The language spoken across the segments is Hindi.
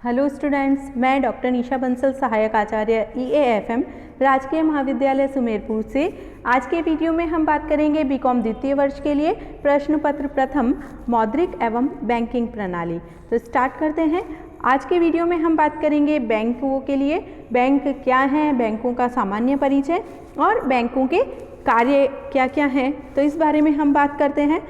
हेलो स्टूडेंट्स, मैं डॉक्टर निशा बंसल, सहायक आचार्य EAFM राजकीय महाविद्यालय सुमेरपुर से। आज के वीडियो में हम बात करेंगे बीकॉम द्वितीय वर्ष के लिए प्रश्न पत्र प्रथम मौद्रिक एवं बैंकिंग प्रणाली। तो स्टार्ट करते हैं। आज के वीडियो में हम बात करेंगे बैंकों के लिए, बैंक क्या हैं, बैंकों का सामान्य परिचय और बैंकों के कार्य क्या क्या हैं, तो इस बारे में हम बात करते हैं।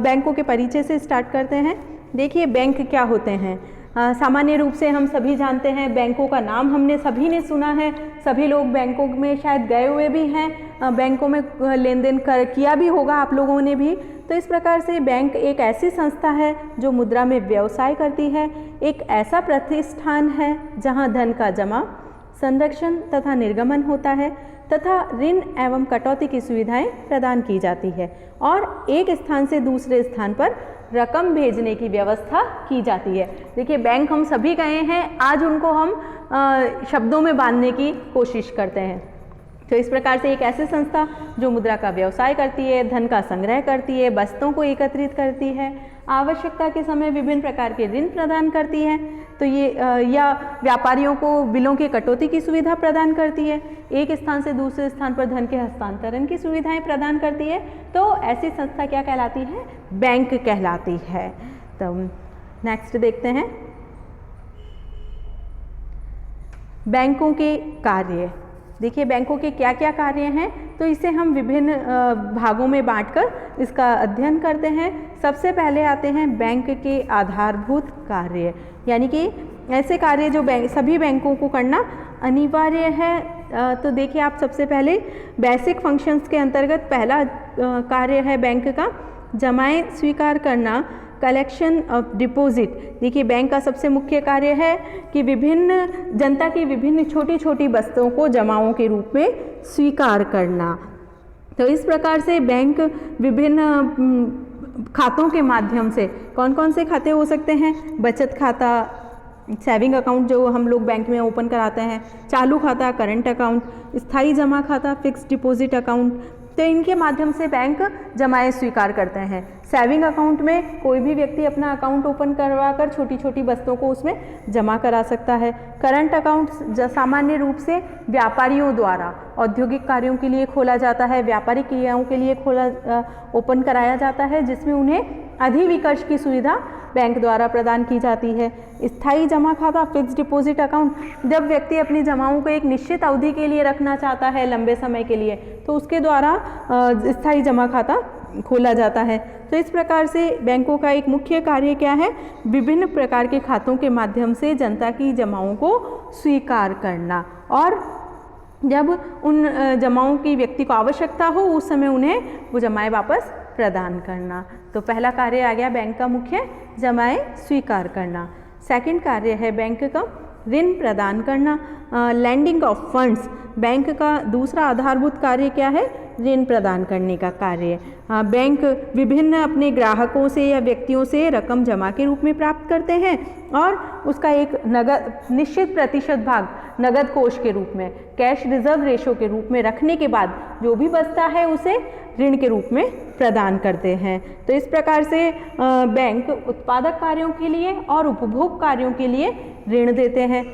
बैंकों के परिचय से स्टार्ट करते हैं। देखिए, बैंक क्या होते हैं। सामान्य रूप से हम सभी जानते हैं, बैंकों का नाम हमने सभी ने सुना है, सभी लोग बैंकों में शायद गए हुए भी हैं, बैंकों में लेन देन किया भी होगा आप लोगों ने भी। तो इस प्रकार से बैंक एक ऐसी संस्था है जो मुद्रा में व्यवसाय करती है, एक ऐसा प्रतिष्ठान है जहां धन का जमा, संरक्षण तथा निर्गमन होता है तथा ऋण एवं कटौती की सुविधाएं प्रदान की जाती है और एक स्थान से दूसरे स्थान पर रकम भेजने की व्यवस्था की जाती है। देखिए, बैंक हम सभी गए हैं, आज उनको हम शब्दों में बांधने की कोशिश करते हैं। तो इस प्रकार से एक ऐसी संस्था जो मुद्रा का व्यवसाय करती है, धन का संग्रह करती है, बस्तों को एकत्रित करती है, आवश्यकता के समय विभिन्न प्रकार के ऋण प्रदान करती है, तो ये या व्यापारियों को बिलों की कटौती की सुविधा प्रदान करती है, एक स्थान से दूसरे स्थान पर धन के हस्तांतरण की सुविधाएं प्रदान करती है। तो ऐसी संस्था क्या कहलाती है? बैंक कहलाती है। तो नेक्स्ट देखते हैं बैंकों के कार्य। देखिए, बैंकों के क्या क्या कार्य हैं, तो इसे हम विभिन्न भागों में बांटकर इसका अध्ययन करते हैं। सबसे पहले आते हैं बैंक के आधारभूत कार्य, यानी कि ऐसे कार्य जो सभी बैंकों को करना अनिवार्य है। तो देखिए, आप सबसे पहले बेसिक फंक्शंस के अंतर्गत पहला कार्य है बैंक का जमाएं स्वीकार करना, कलेक्शन ऑफ डिपॉजिट। देखिए, बैंक का सबसे मुख्य कार्य है कि विभिन्न जनता की विभिन्न छोटी छोटी वस्तुओं को जमाओं के रूप में स्वीकार करना। तो इस प्रकार से बैंक विभिन्न खातों के माध्यम से, कौन कौन से खाते हो सकते हैं? बचत खाता, सेविंग अकाउंट जो हम लोग बैंक में ओपन कराते हैं, चालू खाता, करंट अकाउंट, स्थायी जमा खाता, फिक्स्ड डिपॉजिट अकाउंट, तो इनके माध्यम से बैंक जमाएं स्वीकार करते हैं। सेविंग अकाउंट में कोई भी व्यक्ति अपना अकाउंट ओपन करवाकर छोटी छोटी वस्तुओं को उसमें जमा करा सकता है। करंट अकाउंट सामान्य रूप से व्यापारियों द्वारा औद्योगिक कार्यों के लिए खोला जाता है, व्यापारिक क्रियाओं के लिए ओपन कराया जाता है, जिसमें उन्हें अधिविकर्ष की सुविधा बैंक द्वारा प्रदान की जाती है। स्थायी जमा खाता, फिक्स्ड डिपॉजिट अकाउंट, जब व्यक्ति अपनी जमाओं को एक निश्चित अवधि के लिए रखना चाहता है, लंबे समय के लिए, तो उसके द्वारा स्थायी जमा खाता खोला जाता है। तो इस प्रकार से बैंकों का एक मुख्य कार्य क्या है? विभिन्न प्रकार के खातों के माध्यम से जनता की जमाओं को स्वीकार करना और जब उन जमाओं की व्यक्ति को आवश्यकता हो उस समय उन्हें वो जमाएं वापस प्रदान करना। तो पहला कार्य आ गया बैंक का मुख्य, जमाएं स्वीकार करना। सेकंड कार्य है बैंक का ऋण प्रदान करना, लैंडिंग ऑफ फंड्स। बैंक का दूसरा आधारभूत कार्य क्या है? ऋण प्रदान करने का कार्य। बैंक विभिन्न अपने ग्राहकों से या व्यक्तियों से रकम जमा के रूप में प्राप्त करते हैं और उसका एक नगद निश्चित प्रतिशत भाग नगद कोष के रूप में, कैश रिजर्व रेशो के रूप में रखने के बाद जो भी बचता है उसे ऋण के रूप में प्रदान करते हैं। तो इस प्रकार से बैंक उत्पादक कार्यों के लिए और उपभोग कार्यों के लिए ऋण देते हैं।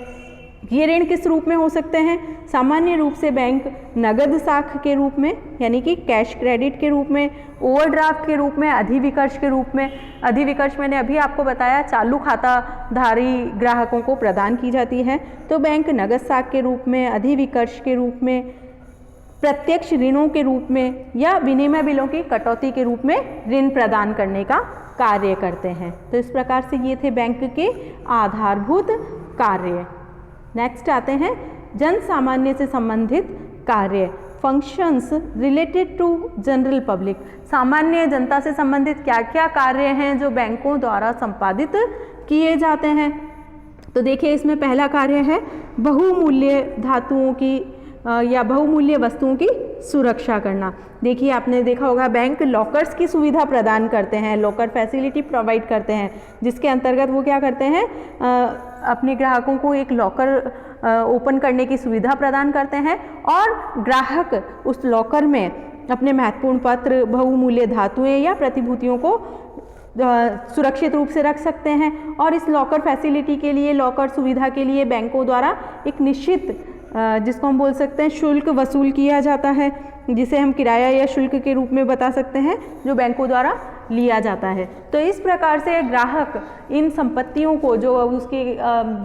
ये ऋण किस रूप में हो सकते हैं? सामान्य रूप से बैंक नगद साख के रूप में, यानी कि कैश क्रेडिट के रूप में, ओवरड्राफ्ट के रूप में, अधिविकर्ष के रूप में। अधिविकर्ष मैंने अभी आपको बताया चालू खाताधारी ग्राहकों को प्रदान की जाती है। तो बैंक नगद साख के रूप में, अधिविकर्ष के रूप में, प्रत्यक्ष ऋणों के रूप में या विनिमय बिलों की कटौती के रूप में ऋण प्रदान करने का कार्य करते हैं। तो इस प्रकार से ये थे बैंक के आधारभूत कार्य। नेक्स्ट आते हैं जन सामान्य से संबंधित कार्य, functions related to general public. सामान्य जनता से संबंधित क्या क्या कार्य हैं जो बैंकों द्वारा संपादित किए जाते हैं? तो देखिए, इसमें पहला कार्य है बहुमूल्य धातुओं की या बहुमूल्य वस्तुओं की सुरक्षा करना। देखिए, आपने देखा होगा बैंक लॉकर्स की सुविधा प्रदान करते हैं, लॉकर फैसिलिटी प्रोवाइड करते हैं, जिसके अंतर्गत वो क्या करते हैं? अपने ग्राहकों को एक लॉकर ओपन करने की सुविधा प्रदान करते हैं और ग्राहक उस लॉकर में अपने महत्वपूर्ण पत्र, बहुमूल्य धातुएं या प्रतिभूतियों को सुरक्षित रूप से रख सकते हैं। और इस लॉकर फैसिलिटी के लिए, लॉकर सुविधा के लिए बैंकों द्वारा एक निश्चित जिसको हम बोल सकते हैं शुल्क वसूल किया जाता है, जिसे हम किराया या शुल्क के रूप में बता सकते हैं, जो बैंकों द्वारा लिया जाता है। तो इस प्रकार से ग्राहक इन संपत्तियों को, जो उसकी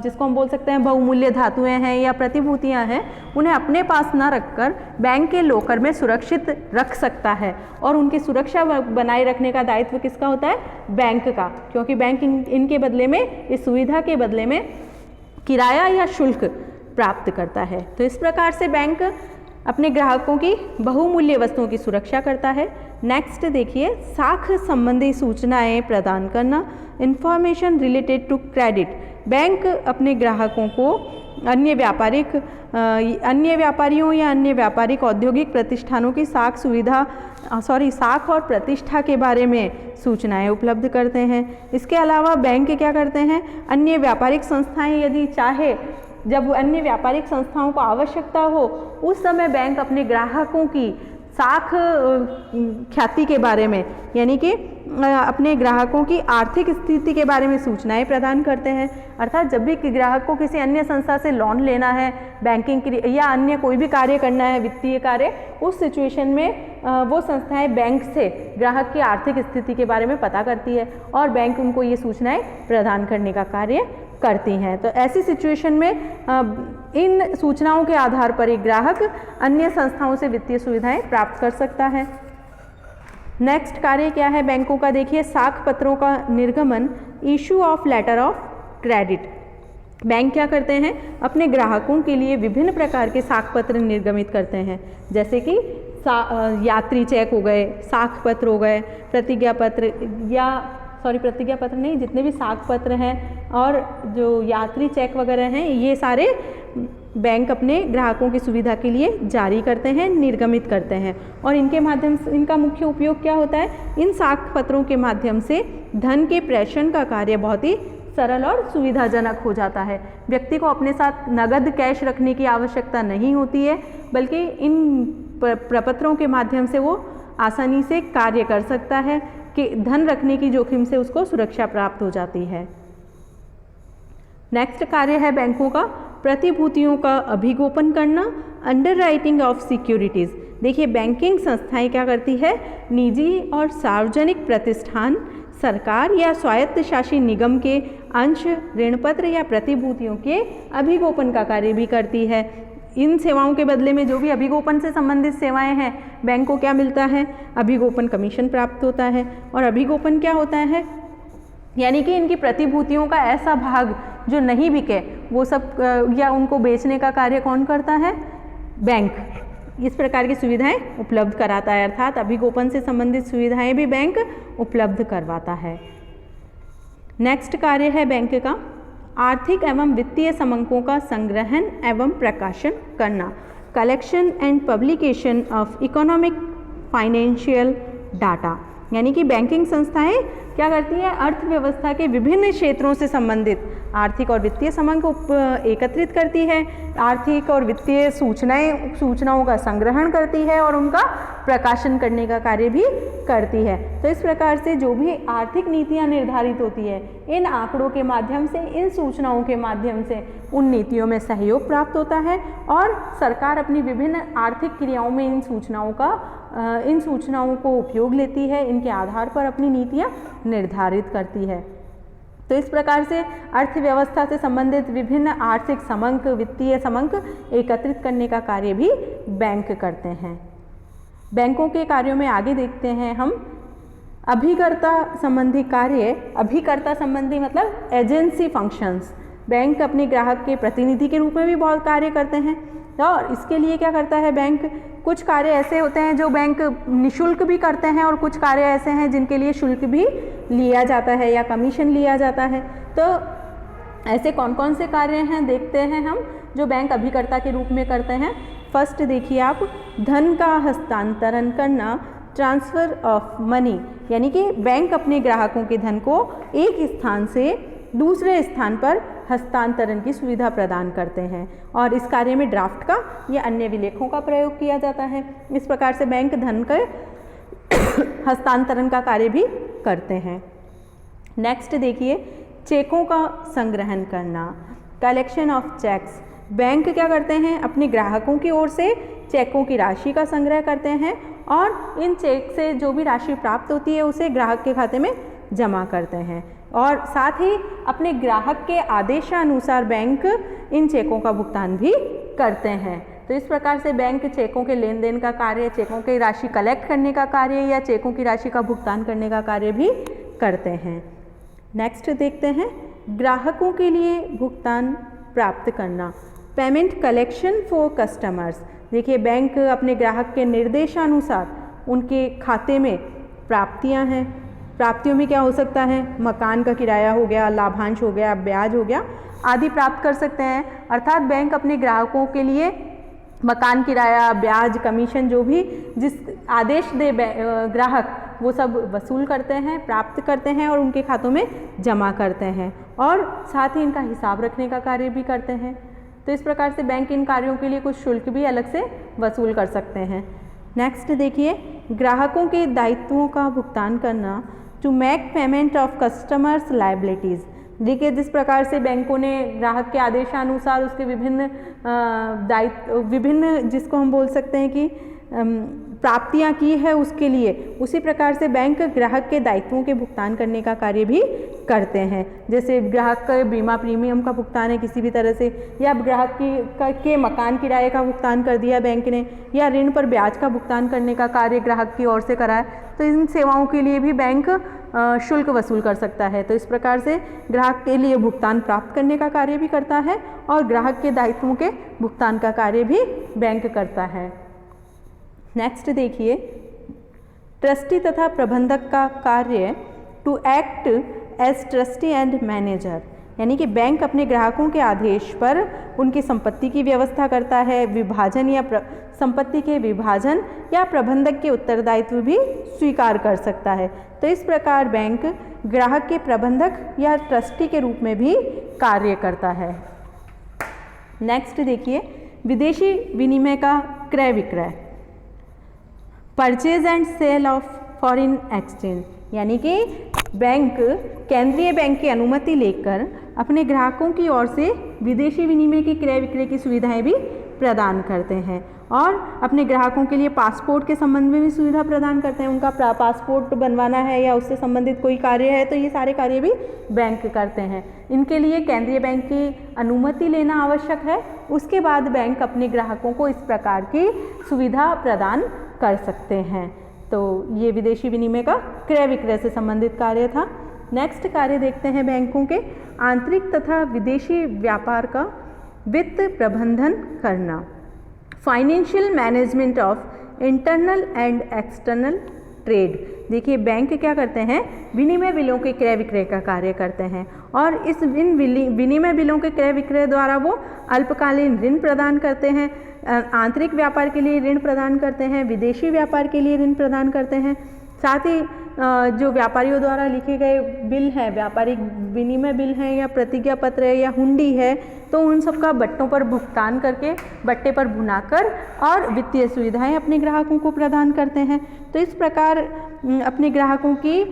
जिसको हम बोल सकते हैं बहुमूल्य धातुएं हैं या प्रतिभूतियां हैं, उन्हें अपने पास ना रखकर बैंक के लॉकर में सुरक्षित रख सकता है। और उनकी सुरक्षा बनाए रखने का दायित्व किसका होता है? बैंक का, क्योंकि बैंक इनके बदले में, इस सुविधा के बदले में किराया या शुल्क प्राप्त करता है। तो इस प्रकार से बैंक अपने ग्राहकों की बहुमूल्य वस्तुओं की सुरक्षा करता है। नेक्स्ट देखिए, साख संबंधी सूचनाएं प्रदान करना, information related to credit. Bank अपने ग्राहकों को अन्य व्यापारियों या अन्य व्यापारिक औद्योगिक प्रतिष्ठानों की साख और प्रतिष्ठा के बारे में सूचनाएं उपलब्ध करते हैं। इसके अलावा बैंक क्या करते हैं, अन्य व्यापारिक संस्थाएं यदि चाहे, जब अन्य व्यापारिक संस्थाओं को आवश्यकता हो, उस समय बैंक अपने ग्राहकों की साख ख्याति के बारे में, यानी कि अपने ग्राहकों की आर्थिक स्थिति के बारे में सूचनाएं प्रदान करते हैं। अर्थात जब भी ग्राहक को किसी अन्य संस्था से लोन लेना है, बैंकिंग या अन्य कोई भी कार्य करना है, वित्तीय कार्य, उस सिचुएशन में वो संस्थाएं बैंक से ग्राहक की आर्थिक स्थिति के बारे में पता करती है और बैंक उनको ये सूचनाएं प्रदान करने का कार्य करती हैं। तो ऐसी सिचुएशन में इन सूचनाओं के आधार पर एक ग्राहक अन्य संस्थाओं से वित्तीय सुविधाएं प्राप्त कर सकता है। नेक्स्ट कार्य क्या है बैंकों का, देखिए, साख पत्रों का निर्गमन, issue of letter of credit. Bank क्या करते हैं, अपने ग्राहकों के लिए विभिन्न प्रकार के साख पत्र निर्गमित करते हैं, जैसे कि यात्री चेक हो गए, साख पत्र हो गए, प्रतिज्ञा पत्र नहीं, जितने भी साख पत्र हैं और जो यात्री चेक वगैरह हैं, ये सारे बैंक अपने ग्राहकों की सुविधा के लिए जारी करते हैं, निर्गमित करते हैं। और इनके माध्यम से, इनका मुख्य उपयोग क्या होता है, इन साख पत्रों के माध्यम से धन के प्रेषण का कार्य बहुत ही सरल और सुविधाजनक हो जाता है। व्यक्ति को अपने साथ नगद कैश रखने की आवश्यकता नहीं होती है, बल्कि इन प्रपत्रों के माध्यम से वो आसानी से कार्य कर सकता है कि धन रखने की जोखिम से उसको सुरक्षा प्राप्त हो जाती है। नेक्स्ट कार्य है बैंकों का प्रतिभूतियों का अभिगोपन करना, अंडरराइटिंग ऑफ सिक्योरिटीज़। देखिए, बैंकिंग संस्थाएं क्या करती है, निजी और सार्वजनिक प्रतिष्ठान, सरकार या स्वायत्त शासी निगम के अंश, ऋणपत्र या प्रतिभूतियों के अभिगोपन का कार्य भी करती है। इन सेवाओं के बदले में, जो भी अभिगोपन से संबंधित सेवाएं हैं, बैंक को क्या मिलता है, अभिगोपन कमीशन प्राप्त होता है। और अभिगोपन क्या होता है, यानी कि इनकी प्रतिभूतियों का ऐसा भाग जो नहीं बिके, वो सब या उनको बेचने का कार्य कौन करता है, बैंक। इस प्रकार की सुविधाएं उपलब्ध कराता है, अर्थात अभिगोपन से संबंधित सुविधाएं भी बैंक उपलब्ध करवाता है। नेक्स्ट कार्य है बैंक का आर्थिक एवं वित्तीय समंकों का संग्रहण एवं प्रकाशन करना, collection and publication of economic financial data. यानी कि बैंकिंग संस्थाएं क्या करती है, अर्थव्यवस्था के विभिन्न क्षेत्रों से संबंधित आर्थिक और वित्तीय समंक एकत्रित करती है, आर्थिक और वित्तीय सूचनाओं का संग्रहण करती है और उनका प्रकाशन करने का कार्य भी करती है। तो इस प्रकार से जो भी आर्थिक नीतियां निर्धारित होती है, इन आंकड़ों के माध्यम से, इन सूचनाओं के माध्यम से उन नीतियों में सहयोग प्राप्त होता है और सरकार अपनी विभिन्न आर्थिक क्रियाओं में इन सूचनाओं को उपयोग लेती है, इनके आधार पर अपनी नीतियां निर्धारित करती है। तो इस प्रकार से अर्थव्यवस्था से संबंधित विभिन्न आर्थिक समंक, वित्तीय समंक एकत्रित करने का कार्य भी बैंक करते हैं। बैंकों के कार्यों में आगे देखते हैं हम अभिकर्ता संबंधी कार्य। अभिकर्ता संबंधी मतलब एजेंसी फंक्शंस। बैंक अपने ग्राहक के प्रतिनिधि के रूप में भी बहुत कार्य करते हैं और इसके लिए क्या करता है बैंक, कुछ कार्य ऐसे होते हैं जो बैंक निःशुल्क भी करते हैं और कुछ कार्य ऐसे हैं जिनके लिए शुल्क भी लिया जाता है या कमीशन लिया जाता है। तो ऐसे कौन कौन से कार्य हैं देखते हैं हम जो बैंक अभिकर्ता के रूप में करते हैं। फर्स्ट देखिए आप, धन का हस्तांतरण करना, ट्रांसफ़र ऑफ मनी, यानी कि बैंक अपने ग्राहकों के धन को एक स्थान से दूसरे स्थान पर हस्तांतरण की सुविधा प्रदान करते हैं और इस कार्य में ड्राफ्ट का या अन्य विलेखों का प्रयोग किया जाता है। इस प्रकार से बैंक धन के हस्तांतरण का कार्य भी करते हैं। नेक्स्ट देखिए, चेकों का संग्रहण करना, कलेक्शन ऑफ चेक्स। बैंक क्या करते हैं, अपने ग्राहकों की ओर से चेकों की राशि का संग्रह करते हैं और इन चेक से जो भी राशि प्राप्त होती है उसे ग्राहक के खाते में जमा करते हैं और साथ ही अपने ग्राहक के आदेशानुसार बैंक इन चेकों का भुगतान भी करते हैं। तो इस प्रकार से बैंक चेकों के लेन देन का कार्य, चेकों की राशि कलेक्ट करने का कार्य या चेकों की राशि का भुगतान करने का कार्य भी करते हैं। नेक्स्ट देखते हैं, ग्राहकों के लिए भुगतान प्राप्त करना, पेमेंट कलेक्शन फॉर कस्टमर्स। देखिए, बैंक अपने ग्राहक के निर्देशानुसार उनके खाते में प्राप्तियां हैं, प्राप्तियों में क्या हो सकता है, मकान का किराया हो गया, लाभांश हो गया, ब्याज हो गया आदि प्राप्त कर सकते हैं। अर्थात बैंक अपने ग्राहकों के लिए मकान किराया, ब्याज, कमीशन जो भी जिस आदेश दे ग्राहक वो सब वसूल करते हैं, प्राप्त करते हैं और उनके खातों में जमा करते हैं और साथ ही इनका हिसाब रखने का कार्य भी करते हैं। तो इस प्रकार से बैंक इन कार्यों के लिए कुछ शुल्क भी अलग से वसूल कर सकते हैं। नेक्स्ट देखिए, ग्राहकों के दायित्वों का भुगतान करना, to make payment of customers liabilities. देखिए, जिस प्रकार से बैंकों ने ग्राहक के आदेशानुसार उसके विभिन्न दायित्व, विभिन्न जिसको हम बोल सकते हैं कि प्राप्तियां की है उसके लिए, उसी प्रकार से बैंक ग्राहक के दायित्वों के भुगतान करने का कार्य भी करते हैं। जैसे ग्राहक का बीमा प्रीमियम का भुगतान है किसी भी तरह से, या ग्राहक के मकान किराए का भुगतान कर दिया बैंक ने, या ऋण पर ब्याज का भुगतान करने का कार्य ग्राहक की ओर से कराए, तो इन सेवाओं के लिए भी बैंक शुल्क वसूल कर सकता है। तो इस प्रकार से ग्राहक के लिए भुगतान प्राप्त करने का कार्य भी करता है और ग्राहक के दायित्वों के भुगतान का कार्य भी बैंक करता है। नेक्स्ट देखिए, ट्रस्टी तथा प्रबंधक का कार्य, to act as trustee and manager. यानी कि बैंक अपने ग्राहकों के आदेश पर उनकी संपत्ति की व्यवस्था करता है, विभाजन या संपत्ति के विभाजन या प्रबंधक के उत्तरदायित्व भी स्वीकार कर सकता है। तो इस प्रकार बैंक ग्राहक के प्रबंधक या ट्रस्टी के रूप में भी कार्य करता है। नेक्स्ट देखिए, विदेशी विनिमय का क्रय विक्रय, purchase and sale of foreign exchange. यानी कि बैंक केंद्रीय बैंक की अनुमति लेकर अपने ग्राहकों की ओर से विदेशी विनिमय की क्रय विक्रय की सुविधाएं भी प्रदान करते हैं और अपने ग्राहकों के लिए पासपोर्ट के संबंध में भी सुविधा प्रदान करते हैं। उनका पासपोर्ट बनवाना है या उससे संबंधित कोई कार्य है तो ये सारे कार्य भी बैंक करते हैं। इनके लिए केंद्रीय बैंक की अनुमति लेना आवश्यक है, उसके बाद बैंक अपने ग्राहकों को इस प्रकार की सुविधा प्रदान कर सकते हैं। तो ये विदेशी विनिमय का क्रय विक्रय से संबंधित कार्य था। नेक्स्ट कार्य देखते हैं बैंकों के, आंतरिक तथा विदेशी व्यापार का वित्त प्रबंधन करना, financial management of internal and external trade. देखिए, बैंक क्या करते हैं, विनिमय बिलों के क्रय विक्रय का कार्य करते हैं और इन विनिमय बिलों के क्रय विक्रय द्वारा वो अल्पकालीन ऋण प्रदान करते हैं, आंतरिक व्यापार के लिए ऋण प्रदान करते हैं, विदेशी व्यापार के लिए ऋण प्रदान करते हैं। साथ ही जो व्यापारियों द्वारा लिखे गए बिल हैं, व्यापारिक विनिमय बिल हैं या प्रतिज्ञा पत्र है या हुंडी है, तो उन सब का बट्टों पर भुगतान करके बट्टे पर भुनाकर और वित्तीय सुविधाएं अपने ग्राहकों को प्रदान करते हैं। तो इस प्रकार अपने ग्राहकों की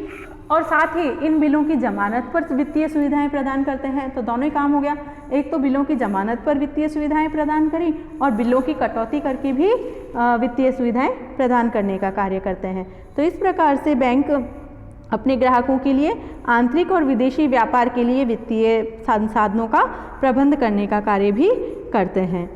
और साथ ही इन बिलों की जमानत पर वित्तीय सुविधाएं प्रदान करते हैं। तो दोनों ही काम हो गया, एक तो बिलों की जमानत पर वित्तीय सुविधाएं प्रदान करी और बिलों की कटौती करके भी वित्तीय सुविधाएं प्रदान करने का कार्य करते हैं। तो इस प्रकार से बैंक अपने ग्राहकों के लिए आंतरिक और विदेशी व्यापार के लिए वित्तीय संसाधनों का प्रबंध करने का कार्य भी करते हैं।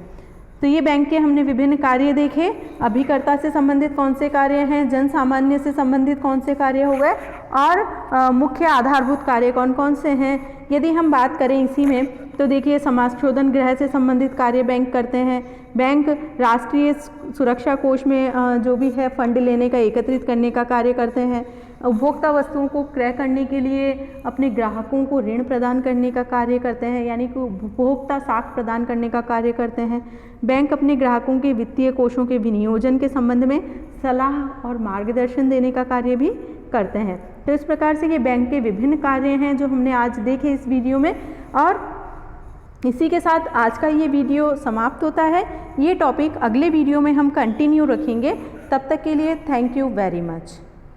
तो ये बैंक के हमने विभिन्न कार्य देखे। अभिकर्ता से संबंधित कौन से कार्य हैं, जन सामान्य से संबंधित कौन से कार्य हो गए और मुख्य आधारभूत कार्य कौन कौन से हैं। यदि हम बात करें इसी में तो देखिए, समाज शोधन गृह से संबंधित कार्य बैंक करते हैं। बैंक राष्ट्रीय सुरक्षा कोष में जो भी है फंड लेने का, एकत्रित करने का कार्य करते हैं। उपभोक्ता वस्तुओं को क्रय करने के लिए अपने ग्राहकों को ऋण प्रदान करने का कार्य करते हैं, यानी कि उपभोक्ता साख प्रदान करने का कार्य करते हैं। बैंक अपने ग्राहकों के वित्तीय कोषों के विनियोजन के संबंध में सलाह और मार्गदर्शन देने का कार्य भी करते हैं। तो इस प्रकार से ये बैंक के विभिन्न कार्य हैं जो हमने आज देखे इस वीडियो में, और इसी के साथ आज का ये वीडियो समाप्त होता है। ये टॉपिक अगले वीडियो में हम कंटिन्यू रखेंगे। तब तक के लिए थैंक यू वेरी मच।